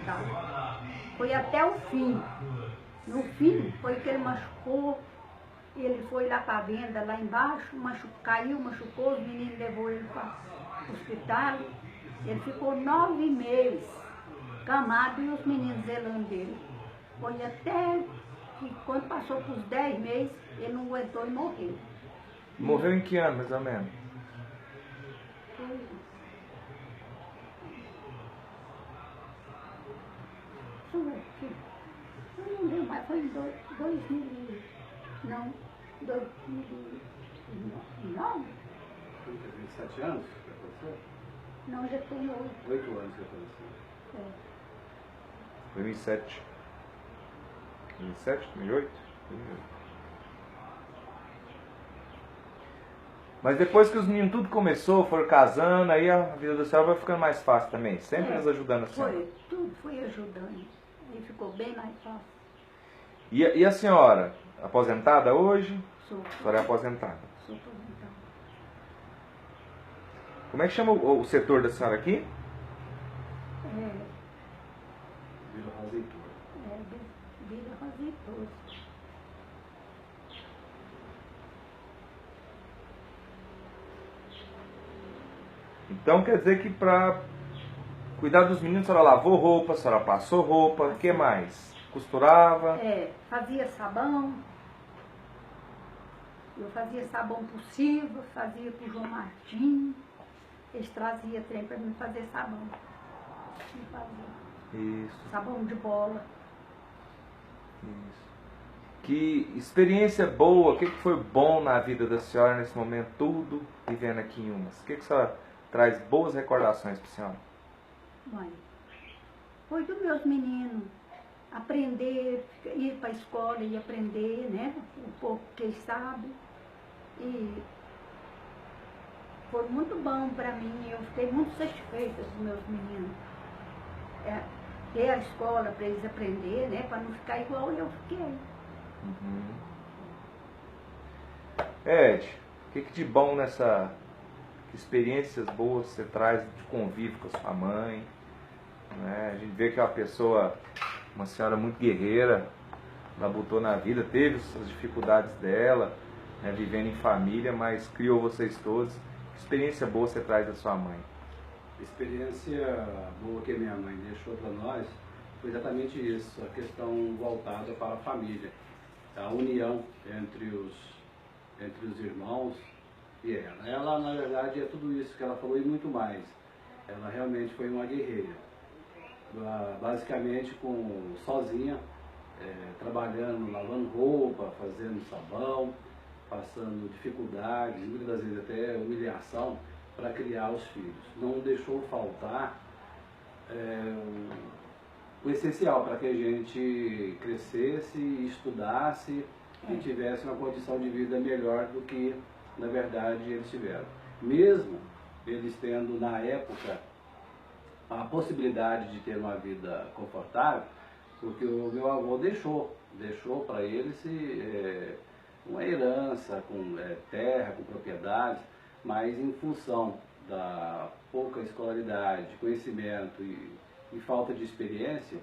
hospital. Foi até o fim. No fim, foi que ele machucou. Ele foi lá para a venda, lá embaixo, caiu, machucou, os meninos levou ele para o hospital. Ele ficou 9 meses camado e os meninos zelando dele. Foi até que quando passou por 10 meses, ele não aguentou e morreu. Morreu em que ano, mais ou menos? Eu não lembro, mas foi em 2000, não, 2009? 27 anos que aconteceu? Não, já tem 8. 8 anos que aconteceu. 2007. 2007, 2008? 2008. Mas depois que os meninos tudo começou, foram casando, aí a vida da senhora vai ficando mais fácil também. Sempre eles ajudando a senhora. Foi, tudo foi ajudando. Aí ficou bem mais fácil. E a senhora, aposentada hoje? Sou, A senhora é aposentada. sou aposentada. Como é que chama o setor da senhora aqui? Vila Roseitor. Vila Roseitor. Então quer dizer que para cuidar dos meninos, a senhora lavou roupa, a senhora passou roupa, o que mais? Costurava? Fazia sabão. Eu fazia sabão pro Silva, fazia pro João Martim. Eles traziam trem para mim fazer sabão. Eu fazia. Isso, Sabão de bola. isso. Que experiência boa, o que foi bom na vida da senhora nesse momento, tudo vivendo aqui em Umas? O que a senhora traz boas recordações para a senhora? Mãe, foi dos meus meninos aprender, ir para a escola e aprender, né? Um pouco que eles sabem. E foi muito bom para mim, eu fiquei muito satisfeita dos meus meninos. Ter a escola para eles aprenderem, né? Para não ficar igual eu fiquei. Ed, o que de bom nessa... Que experiências boas você traz de convívio com a sua mãe? Né? A gente vê que é uma pessoa, uma senhora muito guerreira, labutou na vida, teve as dificuldades dela, né, vivendo em família, mas criou vocês todos. Que experiência boa você traz da sua mãe? A experiência boa que minha mãe deixou para nós foi exatamente isso, a questão voltada para a família, a união entre os irmãos e ela. Ela, na verdade, é tudo isso que ela falou e muito mais. Ela realmente foi uma guerreira, basicamente sozinha, trabalhando, lavando roupa, fazendo sabão, passando dificuldades, muitas das vezes até humilhação, para criar os filhos. Não deixou faltar o essencial para que a gente crescesse, estudasse e tivesse uma condição de vida melhor do que, na verdade, eles tiveram. Mesmo eles tendo, na época, a possibilidade de ter uma vida confortável, porque o meu avô deixou para eles uma herança com terra, com propriedades, mas em função da pouca escolaridade, conhecimento e falta de experiência,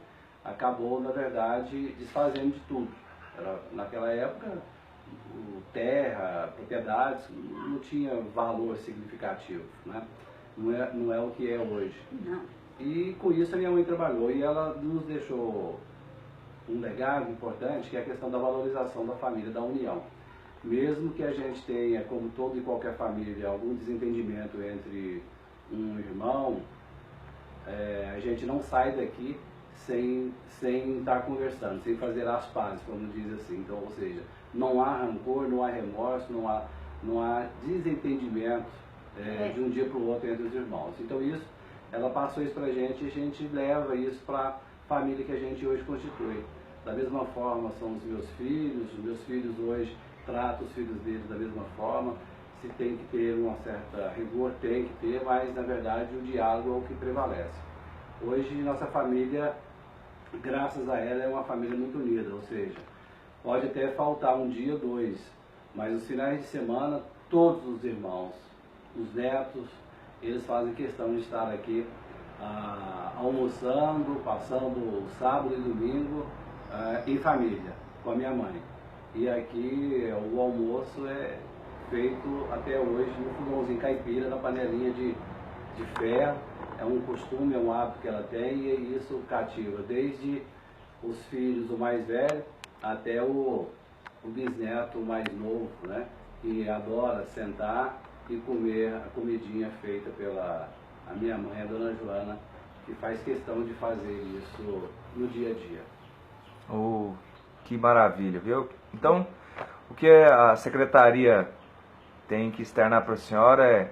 acabou, na verdade, desfazendo de tudo. Naquela época, terra, propriedades, não tinha valor significativo, né? Não é o que é hoje. Não. E com isso a minha mãe trabalhou e ela nos deixou um legado importante, que é a questão da valorização da família, da união. Mesmo que a gente tenha, como toda e qualquer família, algum desentendimento entre um irmão, a gente não sai daqui sem estar conversando, sem fazer as pazes, como diz assim. Então, ou seja, não há rancor, não há remorso, não há desentendimento de um dia para o outro entre os irmãos. Então isso, ela passou isso para a gente leva isso para a família que a gente hoje constitui. Da mesma forma são os meus filhos hoje tratam os filhos deles da mesma forma. Se tem que ter uma certa rigor, tem que ter, mas na verdade o diálogo é o que prevalece. Hoje nossa família, graças a ela, é uma família muito unida, ou seja, pode até faltar um dia, dois, mas nos finais de semana todos os irmãos, os netos, eles fazem questão de estar aqui. A almoçando, passando o sábado e domingo em família, com a minha mãe. E aqui o almoço é feito até hoje no fogãozinho caipira, na panelinha de ferro. É um costume, é um hábito que ela tem e isso cativa desde os filhos, o mais velho, até o bisneto mais novo, né? Que adora sentar e comer a comidinha feita pela a minha mãe, a dona Joana, que faz questão de fazer isso no dia a dia. Oh, que maravilha, viu? Então, o que a secretaria tem que externar para a senhora é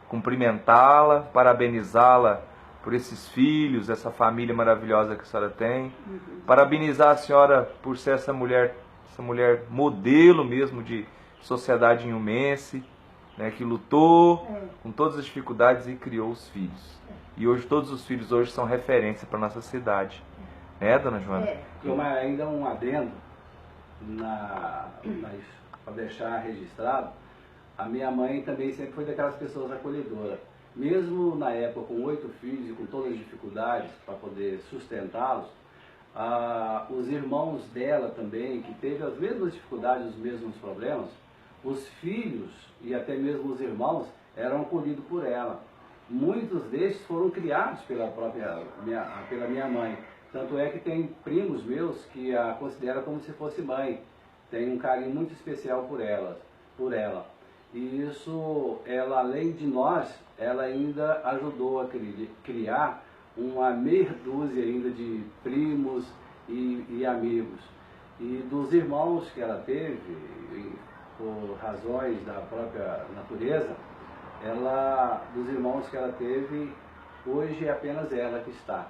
cumprimentá-la, parabenizá-la por esses filhos, essa família maravilhosa que a senhora tem. Parabenizar a senhora por ser essa mulher modelo mesmo de sociedade inhumense, né, que lutou com todas as dificuldades e criou os filhos. E hoje todos os filhos hoje são referência para nossa cidade. Né, dona Joana? Ainda um adendo para deixar registrado, a minha mãe também sempre foi daquelas pessoas acolhedoras. Mesmo na época com 8 filhos e com todas as dificuldades para poder sustentá-los, os irmãos dela também, que teve as mesmas dificuldades, os mesmos problemas, os filhos e até mesmo os irmãos eram acolhidos por ela. Muitos destes foram criados pela minha mãe. Tanto é que tem primos meus que a consideram como se fosse mãe. Tem um carinho muito especial por ela. E isso, ela, além de nós, ela ainda ajudou a criar uma meia dúzia ainda de primos e amigos. E dos irmãos que ela teve, por razões da própria natureza, dos irmãos que ela teve, hoje é apenas ela que está.